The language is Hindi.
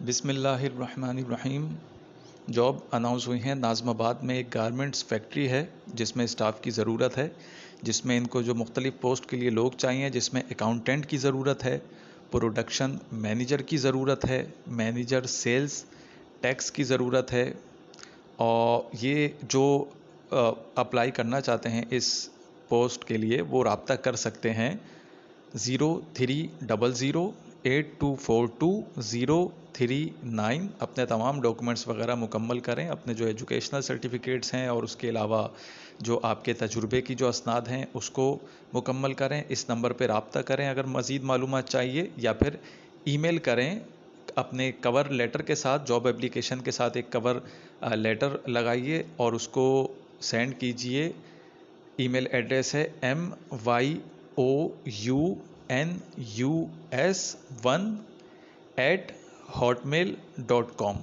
बिस्मिल्लाहिर्रहमानिर्रहीम। जॉब अनाउंस हुई हैं। नाज़माबाद में एक गारमेंट्स फैक्ट्री है जिसमें स्टाफ की ज़रूरत है, जिसमें इनको जो मुख्तलिफ़ पोस्ट के लिए लोग चाहिए, जिसमें अकाउंटेंट की ज़रूरत है, प्रोडक्शन मैनेजर की ज़रूरत है, मैनेजर सेल्स टैक्स की ज़रूरत है। और ये जो अप्लाई करना चाहते हैं इस पोस्ट के लिए वो रब्ता कर सकते हैं 03008242 अपने तमाम डॉक्यूमेंट्स वगैरह मुकम्मल करें, अपने जो एजुकेशनल सर्टिफिकेट्स हैं और उसके अलावा जो आपके तजर्बे की जो असनाद हैं उसको मुकम्मल करें। इस नंबर पर रब्ता करें अगर मज़ीद मालूमात चाहिए, या फिर ईमेल करें अपने कवर लेटर के साथ। जॉब एप्लीकेशन के साथ एक कवर लेटर लगाइए और उसको सेंड कीजिए। ईमेल एड्रेस है myous1@hotmail.com।